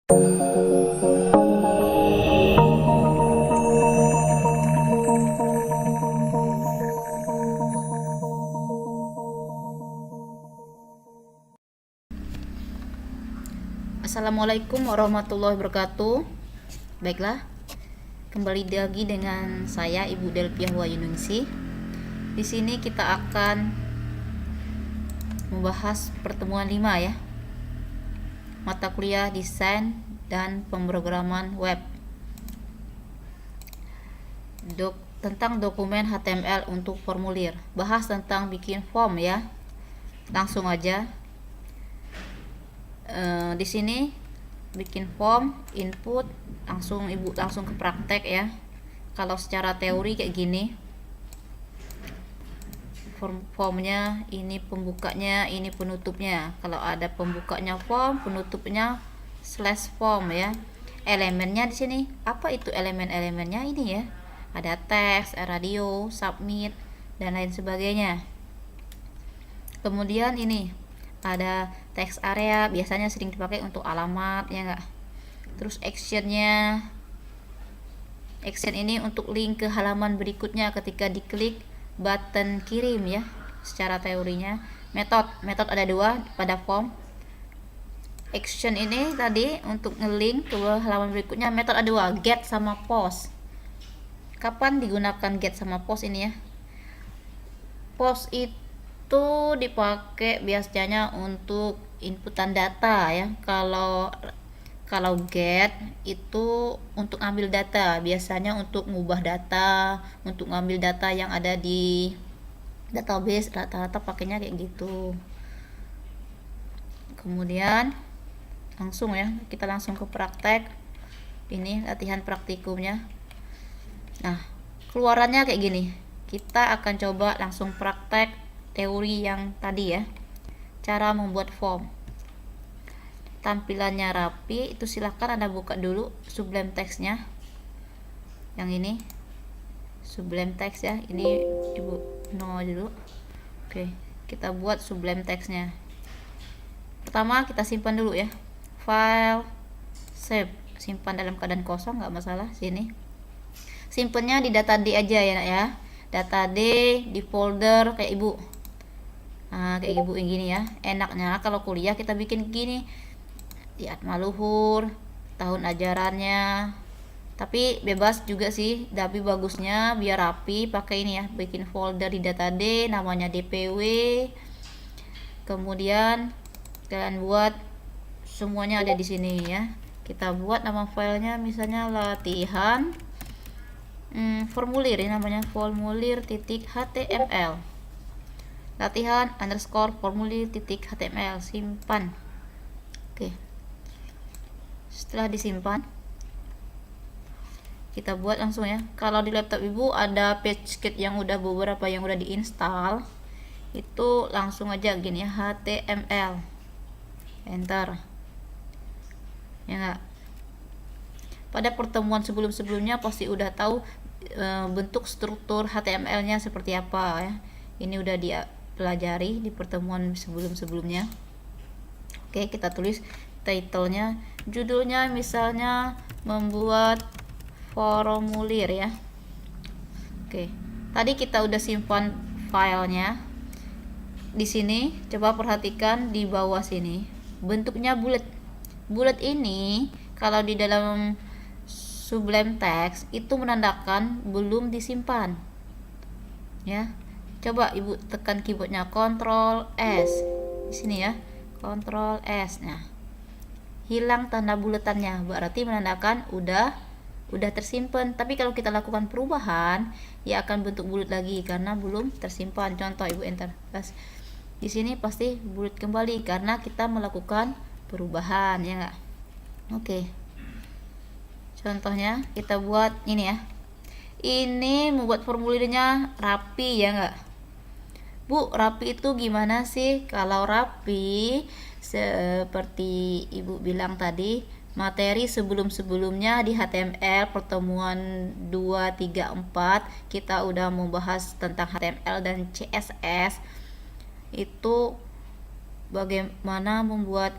Assalamualaikum warahmatullahi wabarakatuh. Baiklah, kembali lagi dengan saya Ibu Delpia Wahyuningsih. Di sini kita akan membahas pertemuan 5 ya. Mata kuliah desain dan pemrograman web. Tentang dokumen HTML untuk formulir. Bahas tentang bikin form ya. Langsung aja. Di sini bikin form, input, langsung ke praktek ya. Kalau secara teori kayak gini, formnya ini pembukanya, ini penutupnya. Kalau ada pembukanya form, penutupnya slash form ya. Elemennya di sini apa itu elemen-elemennya ini ya? Ada teks, radio, submit dan lain sebagainya. Kemudian ini ada text area, biasanya sering dipakai untuk alamat ya enggak. Terus action ini untuk link ke halaman berikutnya ketika diklik button kirim ya. Secara teorinya metode ada 2 pada form. Action ini tadi untuk ngelink ke halaman berikutnya, metode ada 2, get sama post. Kapan digunakan get sama post ini ya? Post itu dipakai biasanya untuk inputan data ya. Kalau get itu untuk ambil data, biasanya untuk ngubah data, untuk ngambil data yang ada di database, rata-rata pakainya kayak gitu. Kemudian kita langsung ke praktek. Ini latihan praktikumnya. Nah, keluarannya kayak gini. Kita akan coba langsung praktek teori yang tadi ya. Cara membuat form. Tampilannya rapi, itu silahkan Anda buka dulu Sublime Text-nya. Yang ini Sublime Text ya. Ini Ibu no dulu. Oke, kita buat Sublime Text-nya. Pertama kita simpan dulu ya. File, save, simpan dalam keadaan kosong, nggak masalah. Sini simpennya di data D aja ya nak ya. Data D di folder kayak Ibu. Nah, kayak Ibu yang gini ya. Enaknya kalau kuliah kita bikin gini. Di Atmaluhur, tahun ajarannya. Tapi bebas juga sih, tapi bagusnya biar rapi pakai ini ya, bikin folder di data D namanya DPW. Kemudian kalian buat semuanya ada di sini ya. Kita buat nama filenya misalnya latihan formulir, ini namanya formulir.html. Latihan _formulir.html, simpan. Oke. Setelah disimpan, kita buat langsung ya. Kalau di laptop Ibu ada PageKit yang udah beberapa yang udah diinstal, itu langsung aja gini ya, HTML, enter ya enggak. Pada pertemuan sebelumnya pasti udah tahu bentuk struktur HTML-nya seperti apa ya. Ini udah dipelajari di pertemuan sebelumnya. Oke, kita tulis title-nya, judulnya misalnya membuat formulir ya. Oke, tadi kita udah simpan filenya. Di sini coba perhatikan di bawah sini bentuknya bulat. Bulat ini kalau di dalam Sublime Text itu menandakan belum disimpan ya. Coba Ibu tekan keyboardnya Ctrl S di sini ya, Ctrl S. Nah, hilang tanda bulatannya, berarti menandakan udah tersimpan. Tapi kalau kita lakukan perubahan, ya akan bentuk bulat lagi karena belum tersimpan. Contoh Ibu enter, pas di sini pasti bulat kembali karena kita melakukan perubahan ya enggak. Oke, contohnya kita buat ini ya. Ini membuat formulirnya rapi ya enggak. Bu, rapi itu gimana sih? Kalau rapi seperti Ibu bilang tadi, materi sebelumnya di HTML pertemuan 2, 3, 4 kita udah membahas tentang HTML dan CSS. Itu bagaimana membuat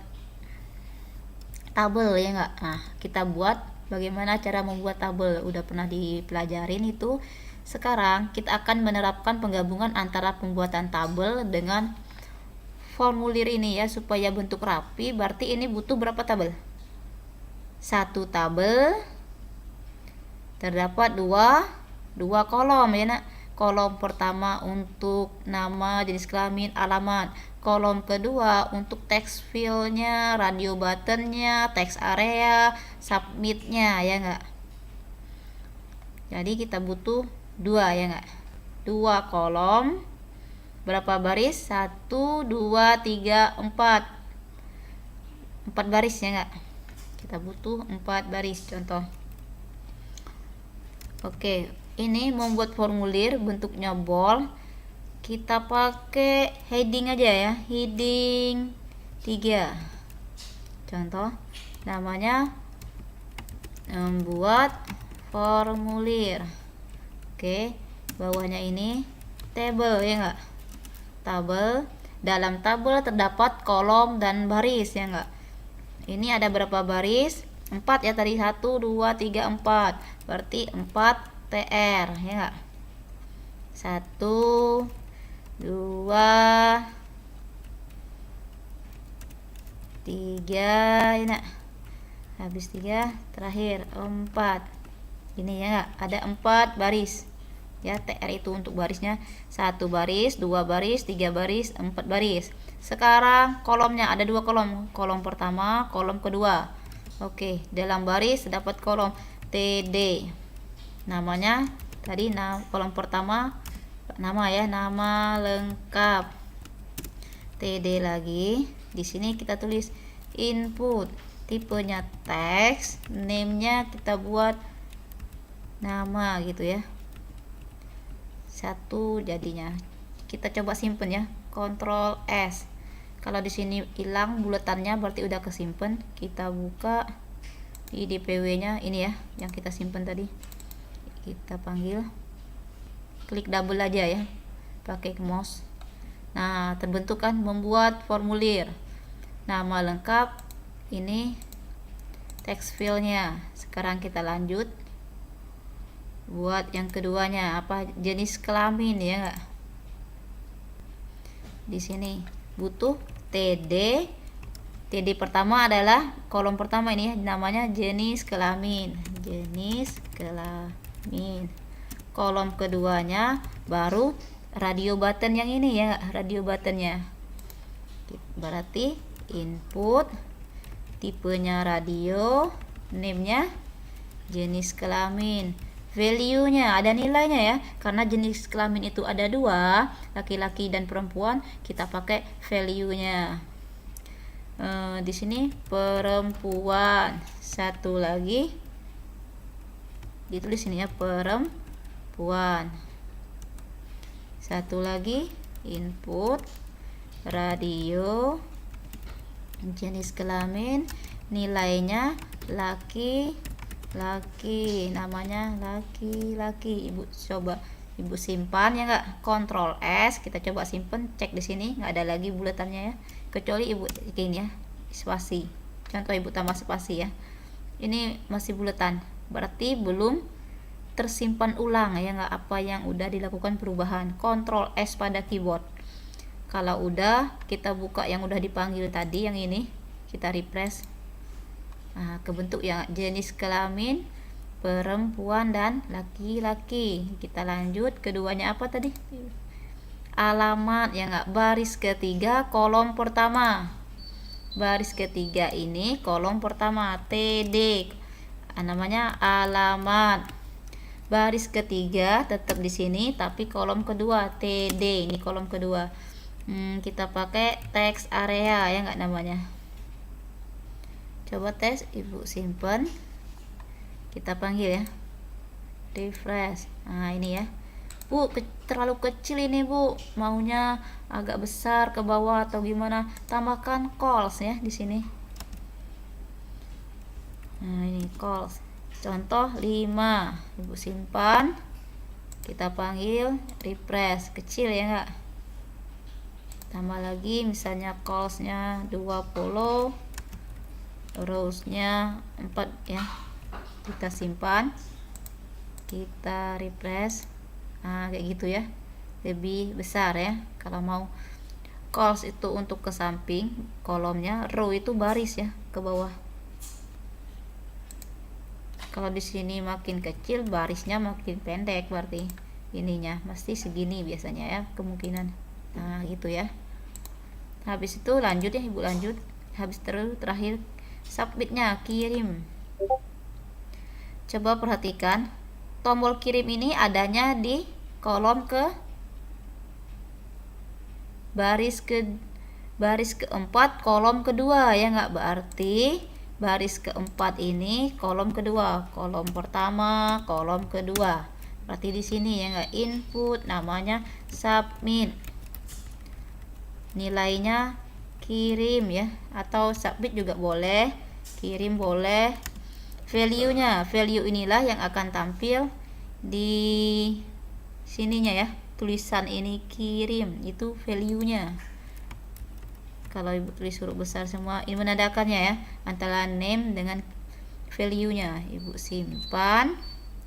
tabel ya enggak. Nah, kita buat bagaimana cara membuat tabel, udah pernah dipelajarin itu. Sekarang kita akan menerapkan penggabungan antara pembuatan tabel dengan formulir ini ya, supaya bentuk rapi. Berarti ini butuh berapa tabel? Satu tabel terdapat dua kolom ya nak. Kolom pertama untuk nama, jenis kelamin, alamat. Kolom kedua untuk text fieldnya, radio buttonnya, text area, submitnya ya enggak. Jadi kita butuh dua ya enggak. Dua kolom. Berapa baris? 1, 2, 3, 4. 4 baris ya enggak. Kita butuh 4 baris contoh. Oke, ini membuat formulir bentuknya bold. Kita pakai heading aja ya, heading 3. Contoh namanya membuat formulir. Oke, bawahnya ini table ya enggak. Tabel, dalam tabel terdapat kolom dan baris ya enggak. Ini ada berapa baris? 4 ya tadi, 1, 2, 3, 4. Berarti 4 TR ya enggak. 1, 2, 3 ya nak. Habis 3 terakhir 4. Ini ya enggak, ada 4 baris. Ya, TR itu untuk barisnya 1 baris, 2 baris, 3 baris, 4 baris. Sekarang kolomnya ada 2 kolom. Kolom pertama, kolom kedua. Oke, dalam baris dapat kolom TD. Namanya tadi kolom pertama nama ya, nama lengkap. TD lagi. Di sini kita tulis input. Tipenya teks, name-nya kita buat nama gitu ya. 1 jadinya. Kita coba simpen ya. Ctrl S. Kalau di sini hilang buletannya berarti udah kesimpan. Kita buka di DPW-nya ini ya, yang kita simpan tadi. Kita panggil. Klik double aja ya. Pakai mouse. Nah, terbentuk kan membuat formulir. Nama lengkap, ini text field-nya. Sekarang kita lanjut. Buat yang keduanya, apa jenis kelamin ya enggak? Di sini butuh TD. TD pertama adalah kolom pertama ini ya, namanya jenis kelamin. Jenis kelamin. Kolom keduanya baru radio button yang ini ya, radio buttonnya. Berarti input, tipenya radio, name-nya jenis kelamin. Value-nya ada nilainya ya, karena jenis kelamin itu ada 2, laki-laki dan perempuan, kita pakai value-nya. Di sini perempuan. Satu lagi ditulis ini ya, perempuan. Satu lagi input radio, jenis kelamin, nilainya laki-laki, namanya laki-laki. Ibu coba ibu simpan ya enggak. Ctrl S, kita coba simpan, cek di sini nggak ada lagi buletannya ya, kecuali ibu ini ya spasi. Contoh ibu tambah spasi ya, ini masih buletan, berarti belum tersimpan ulang ya enggak apa yang udah dilakukan perubahan. Ctrl S pada keyboard. Kalau udah, kita buka yang udah dipanggil tadi, yang ini kita refresh. Nah, kebentuk ya jenis kelamin perempuan dan laki-laki. Kita lanjut, keduanya apa tadi? Alamat ya enggak. Baris ketiga kolom pertama. Baris ketiga ini kolom pertama TD. Namanya alamat. Baris ketiga tetap di sini tapi kolom kedua TD, ini kolom kedua. Kita pakai text area ya enggak namanya. Coba tes, ibu simpen, kita panggil ya, refresh. Nah ini ya, Bu, terlalu kecil ini Bu, maunya agak besar ke bawah atau gimana? Tambahkan calls ya di sini. Nah ini calls, contoh 5, ibu simpan, kita panggil, refresh, kecil ya enggak. Tambah lagi misalnya callsnya 20, rows-nya 4 ya. Kita simpan, kita refresh. Nah, kayak gitu ya, lebih besar ya. Kalau mau columns itu untuk ke samping, kolomnya, row itu baris ya ke bawah. Kalau di sini makin kecil, barisnya makin pendek, berarti ininya mesti segini biasanya ya, kemungkinan. Nah gitu ya. Habis itu lanjut ya ibu, lanjut. Habis terus terakhir submitnya, kirim. Coba perhatikan, tombol kirim ini adanya di kolom ke baris keempat kolom kedua ya nggak, berarti baris keempat ini kolom kedua, kolom pertama, kolom kedua, berarti di sini ya nggak, input namanya submit, nilainya kirim ya, atau submit juga boleh, kirim boleh. Value inilah yang akan tampil di sininya ya, tulisan ini kirim, itu value-nya. Kalau ibu tulis huruf besar semua, ini menandakannya ya, antara name dengan value-nya. Ibu simpan,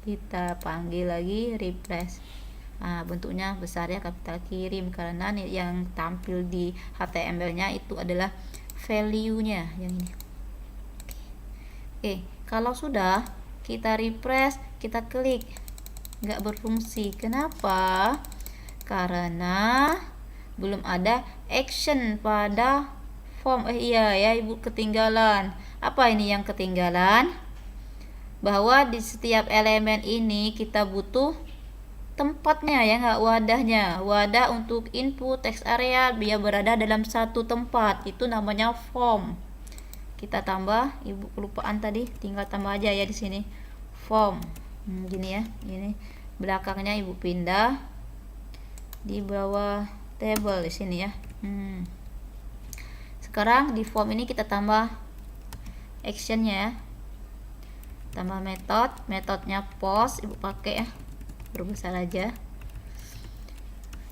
kita panggil lagi, refresh. Nah, bentuknya besar ya, kapital kirim, karena yang tampil di HTML-nya itu adalah value-nya yang ini. Oke, kalau sudah kita refresh, kita klik, nggak berfungsi. Kenapa? Karena belum ada action pada form. Iya ya ibu, ketinggalan. Apa ini yang ketinggalan? Bahwa di setiap elemen ini kita butuh tempatnya ya nggak, wadahnya. Wadah untuk input text area biar berada dalam satu tempat, itu namanya form. Kita tambah, ibu kelupaan tadi, tinggal tambah aja ya di sini form. Gini ya, ini belakangnya ibu pindah di bawah table di sini ya. Sekarang di form ini kita tambah actionnya ya, tambah metodenya post, ibu pakai ya, berbesar aja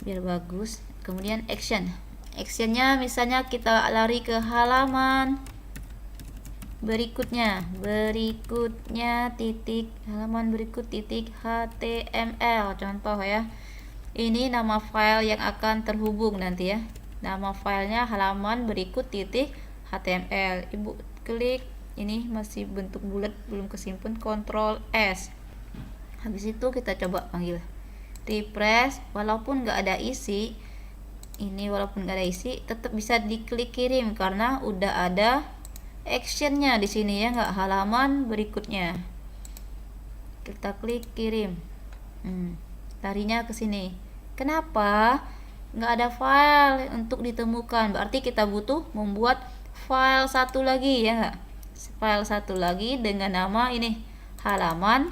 biar bagus. Kemudian actionnya misalnya kita lari ke halaman berikutnya titik, halaman berikut titik HTML contoh ya. Ini nama file yang akan terhubung nanti ya, nama filenya halaman berikut titik HTML. Ibu klik, ini masih bentuk bulat belum kesimpan, Ctrl S. Habis itu kita coba panggil, refresh, walaupun nggak ada isi, ini walaupun nggak ada isi tetap bisa diklik kirim karena udah ada actionnya di sini ya nggak, halaman berikutnya. Kita klik kirim, larinya ke sini. Kenapa? Nggak ada file untuk ditemukan, berarti kita butuh membuat file satu lagi ya nggak, file satu lagi dengan nama ini halaman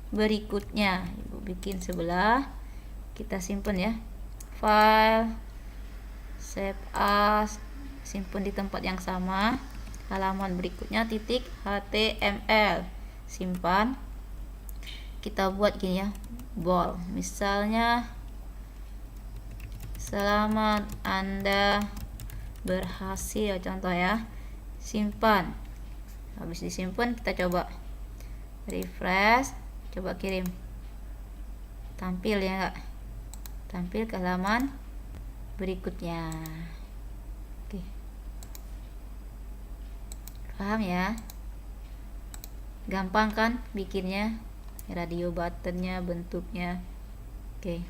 berikutnya. Ibu bikin sebelah, kita simpan ya, file, save as, simpan di tempat yang sama, halaman berikutnya titik HTML, simpan. Kita buat gini ya, bold, misalnya selamat Anda berhasil, contoh ya, simpan. Habis disimpan kita coba refresh, coba kirim, tampil ya enggak, tampil ke halaman berikutnya. Oke, paham ya, gampang kan bikinnya, radio buttonnya, bentuknya. Oke,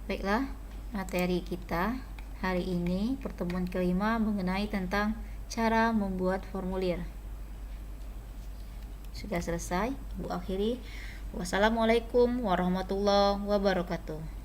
baiklah, materi kita hari ini pertemuan kelima mengenai tentang cara membuat formulir sudah selesai. Bu akhiri, wassalamualaikum warahmatullahi wabarakatuh.